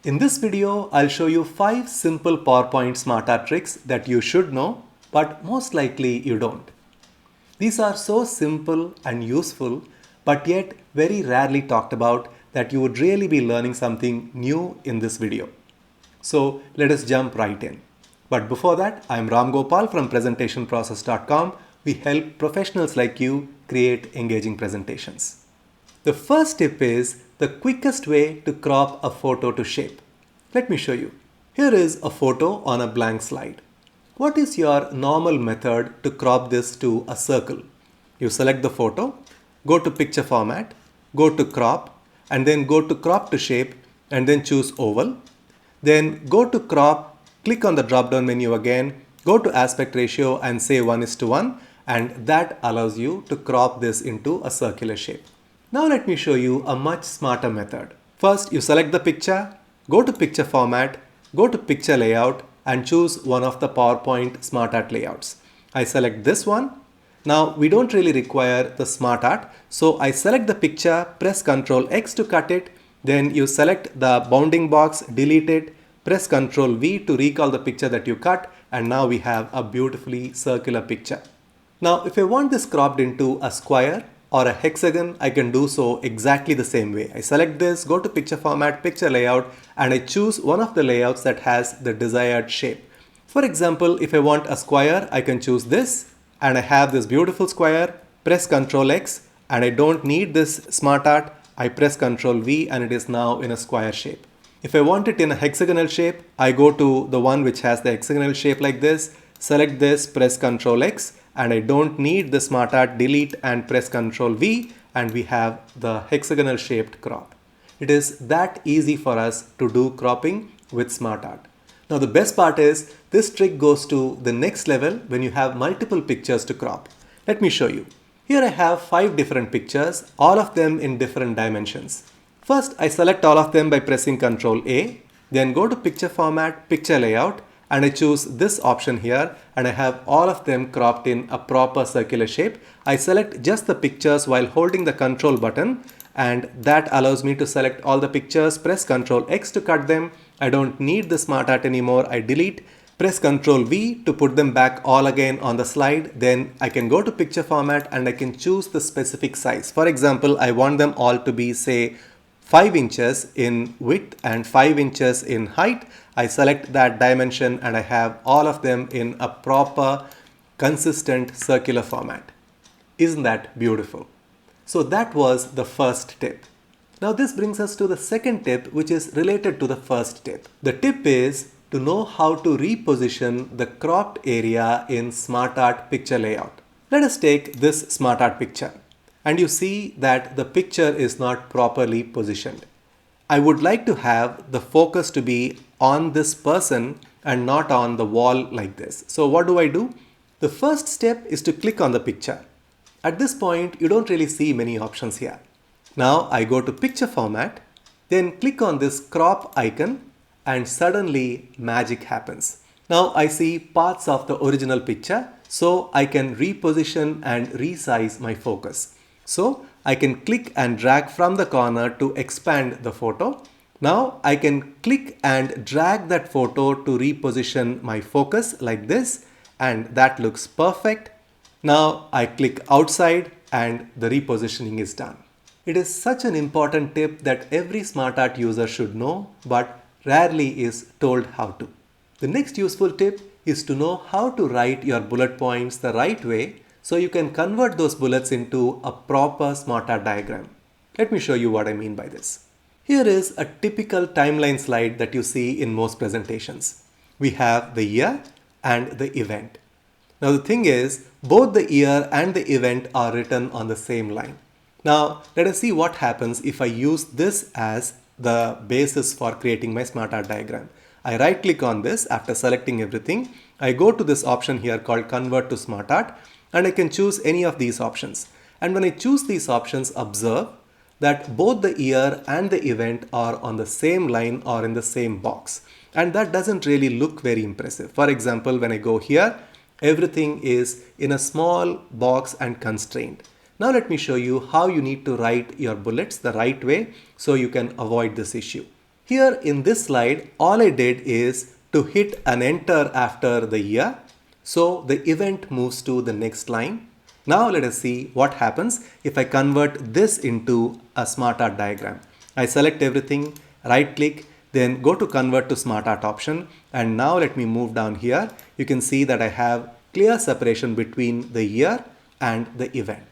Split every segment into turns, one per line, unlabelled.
In this video, I'll show you 5 simple PowerPoint SmartArt tricks that you should know, but most likely you don't. These are so simple and useful, but yet very rarely talked about that you would really be learning something new in this video. So let us jump right in. But before that, I'm Ramgopal from presentationprocess.com. We help professionals like you create engaging presentations. The first tip is the quickest way to crop a photo to shape. Let me show you. Here is a photo on a blank slide. What is your normal method to crop this to a circle? You select the photo, go to picture format, go to crop, and then go to crop to shape and then choose oval. Then go to crop, click on the drop down menu again, go to aspect ratio and say 1:1, and that allows you to crop this into a circular shape. Now let me show you a much smarter method. First, you select the picture, go to picture format, go to picture layout and choose one of the PowerPoint SmartArt layouts. I select this one. Now we don't really require the SmartArt, so I select the picture, press Ctrl X to cut it, then you select the bounding box, delete it, press Ctrl V to recall the picture that you cut, and now we have a beautifully circular picture. Now if I want this cropped into a square or a hexagon, I can do so exactly the same way. I select this, go to picture format, picture layout, and I choose one of the layouts that has the desired shape. For example, if I want a square, I can choose this, and I have this beautiful square, press Ctrl X, and I don't need this SmartArt. I press Ctrl V and it is now in a square shape. If I want it in a hexagonal shape, I go to the one which has the hexagonal shape like this, select this, press Ctrl X, and I don't need the SmartArt, delete and press Ctrl V, and we have the hexagonal shaped crop. It is that easy for us to do cropping with SmartArt. Now the best part is this trick goes to the next level when you have multiple pictures to crop. Let me show you. Here I have 5 different pictures, all of them in different dimensions. First, I select all of them by pressing Ctrl A, then go to picture format, picture layout, and I choose this option here, and I have all of them cropped in a proper circular shape. I select just the pictures while holding the Control button, and that allows me to select all the pictures, press Ctrl X to cut them. I don't need the SmartArt anymore. I delete, press Ctrl V to put them back all again on the slide. Then I can go to picture format and I can choose the specific size. For example, I want them all to be, say, 5 inches in width and 5 inches in height. I select that dimension and I have all of them in a proper, consistent circular format. Isn't that beautiful? So that was the first tip. Now this brings us to the second tip, which is related to the first tip. The tip is to know how to reposition the cropped area in SmartArt picture layout. Let us take this SmartArt picture. And you see that the picture is not properly positioned. I would like to have the focus to be on this person and not on the wall like this. So what do? The first step is to click on the picture. At this point, you don't really see many options here. Now I go to picture format, then click on this crop icon, and suddenly magic happens. Now I see parts of the original picture, so I can reposition and resize my focus. So I can click and drag from the corner to expand the photo. Now I can click and drag that photo to reposition my focus like this, and that looks perfect. Now I click outside and the repositioning is done. It is such an important tip that every SmartArt user should know, but rarely is told how to. The next useful tip is to know how to write your bullet points the right way so you can convert those bullets into a proper SmartArt diagram. Let me show you what I mean by this. Here is a typical timeline slide that you see in most presentations. We have the year and the event. Now the thing is, both the year and the event are written on the same line. Now let us see what happens if I use this as the basis for creating my SmartArt diagram. I right click on this after selecting everything. I go to this option here called Convert to SmartArt, and I can choose any of these options. And when I choose these options, observe that both the year and the event are on the same line or in the same box. And that doesn't really look very impressive. For example, when I go here, everything is in a small box and constrained. Now let me show you how you need to write your bullets the right way so you can avoid this issue. Here in this slide, all I did is to hit an enter after the year. So the event moves to the next line. Now let us see what happens if I convert this into a SmartArt diagram. I select everything, right click, then go to convert to SmartArt option. And now let me move down here. You can see that I have clear separation between the year and the event.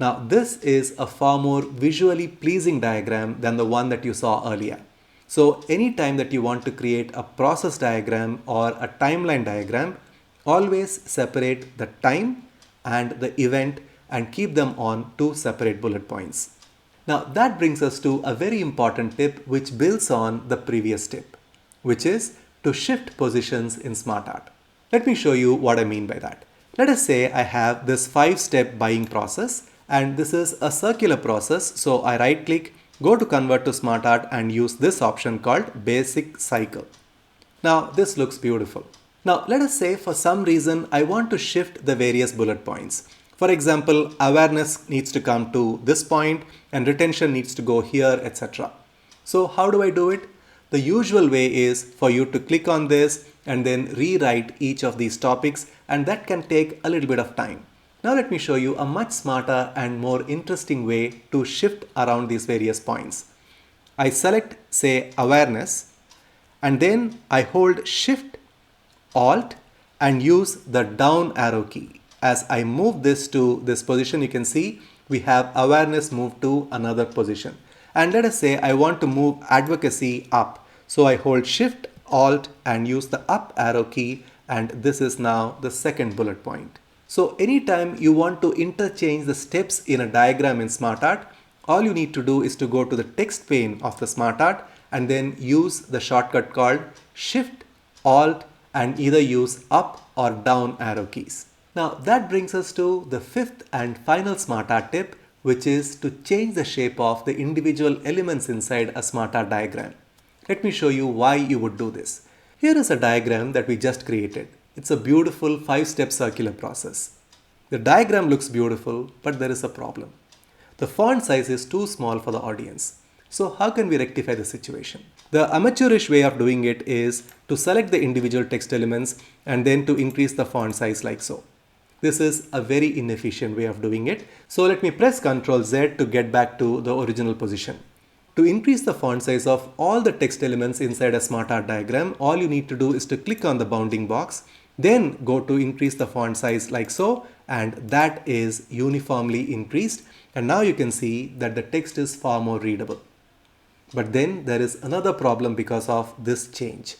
Now this is a far more visually pleasing diagram than the one that you saw earlier. So anytime that you want to create a process diagram or a timeline diagram, always separate the time and the event and keep them on two separate bullet points. Now that brings us to a very important tip which builds on the previous tip, which is to shift positions in SmartArt. Let me show you what I mean by that. Let us say I have this 5-step buying process and this is a circular process. So I right click, go to convert to SmartArt and use this option called basic cycle. Now this looks beautiful. Now let us say for some reason I want to shift the various bullet points. For example, awareness needs to come to this point and retention needs to go here, etc. So how do I do it? The usual way is for you to click on this and then rewrite each of these topics, and that can take a little bit of time. Now let me show you a much smarter and more interesting way to shift around these various points. I select, say, awareness, and then I hold Shift, Alt, and use the down arrow key. As I move this to this position, you can see we have awareness moved to another position. And let us say I want to move advocacy up. So I hold Shift, Alt, and use the up arrow key, and this is now the second bullet point. So anytime you want to interchange the steps in a diagram in SmartArt, all you need to do is to go to the text pane of the SmartArt and then use the shortcut called Shift, Alt, and either use up or down arrow keys. Now that brings us to the fifth and final SmartArt tip, which is to change the shape of the individual elements inside a SmartArt diagram. Let me show you why you would do this. Here is a diagram that we just created. It's a beautiful 5-step circular process. The diagram looks beautiful, but there is a problem. The font size is too small for the audience. So how can we rectify the situation? The amateurish way of doing it is to select the individual text elements and then to increase the font size like so. This is a very inefficient way of doing it. So let me press Ctrl Z to get back to the original position. To increase the font size of all the text elements inside a SmartArt diagram, all you need to do is to click on the bounding box, then go to increase the font size like so, and that is uniformly increased. And now you can see that the text is far more readable. But then there is another problem because of this change.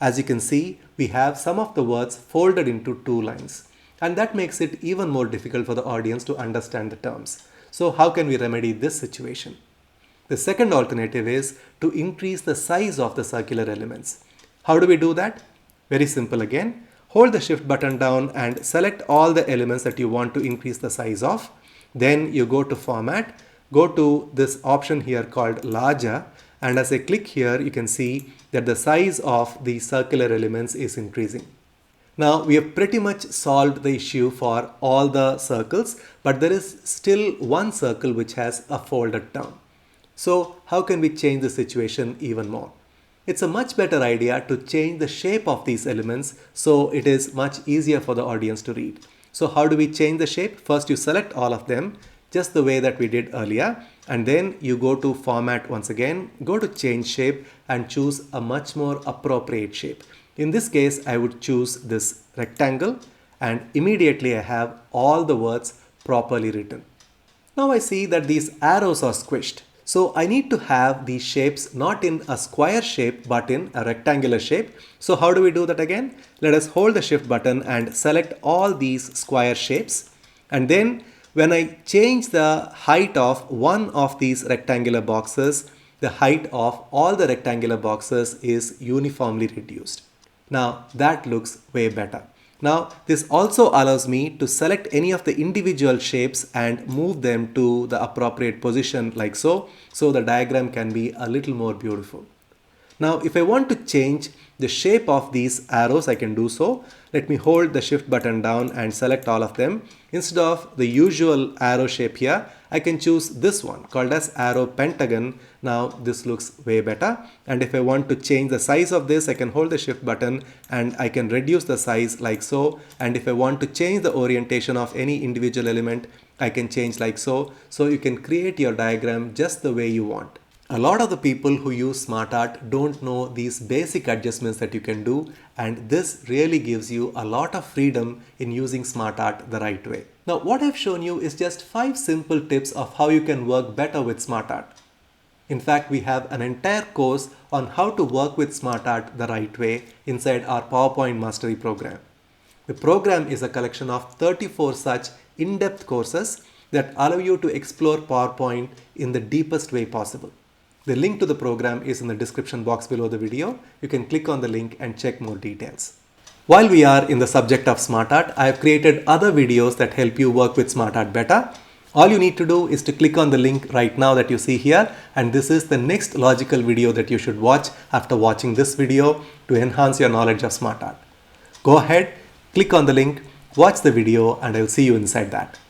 As you can see, we have some of the words folded into 2 lines. And that makes it even more difficult for the audience to understand the terms. So how can we remedy this situation? The second alternative is to increase the size of the circular elements. How do we do that? Very simple again. Hold the Shift button down and select all the elements that you want to increase the size of. Then you go to Format, go to this option here called Larger, and as I click here, you can see that the size of the circular elements is increasing. Now we have pretty much solved the issue for all the circles, but there is still one circle which has a folded term. So how can we change the situation even more? It's a much better idea to change the shape of these elements so it is much easier for the audience to read. So how do we change the shape? First you select all of them just the way that we did earlier, and then you go to Format once again, go to Change Shape and choose a much more appropriate shape. In this case, I would choose this rectangle, and immediately I have all the words properly written. Now I see that these arrows are squished. So I need to have these shapes not in a square shape but in a rectangular shape. So how do we do that again? Let us hold the Shift button and select all these square shapes. And then when I change the height of one of these rectangular boxes, the height of all the rectangular boxes is uniformly reduced. Now that looks way better. Now this also allows me to select any of the individual shapes and move them to the appropriate position like so, so the diagram can be a little more beautiful. Now, if I want to change the shape of these arrows, I can do so. Let me hold the shift button down and select all of them. Instead of the usual arrow shape here, I can choose this one called as arrow pentagon. Now this looks way better. And if I want to change the size of this, I can hold the shift button and I can reduce the size like so. And if I want to change the orientation of any individual element, I can change like so. So you can create your diagram just the way you want. A lot of the people who use SmartArt don't know these basic adjustments that you can do, and this really gives you a lot of freedom in using SmartArt the right way. Now, what I've shown you is just 5 simple tips of how you can work better with SmartArt. In fact, we have an entire course on how to work with SmartArt the right way inside our PowerPoint Mastery program. The program is a collection of 34 such in-depth courses that allow you to explore PowerPoint in the deepest way possible. The link to the program is in the description box below the video. You can click on the link and check more details. While we are in the subject of SmartArt, I have created other videos that help you work with SmartArt better. All you need to do is to click on the link right now that you see here, and this is the next logical video that you should watch after watching this video to enhance your knowledge of SmartArt. Go ahead, click on the link, watch the video, and I'll see you inside that.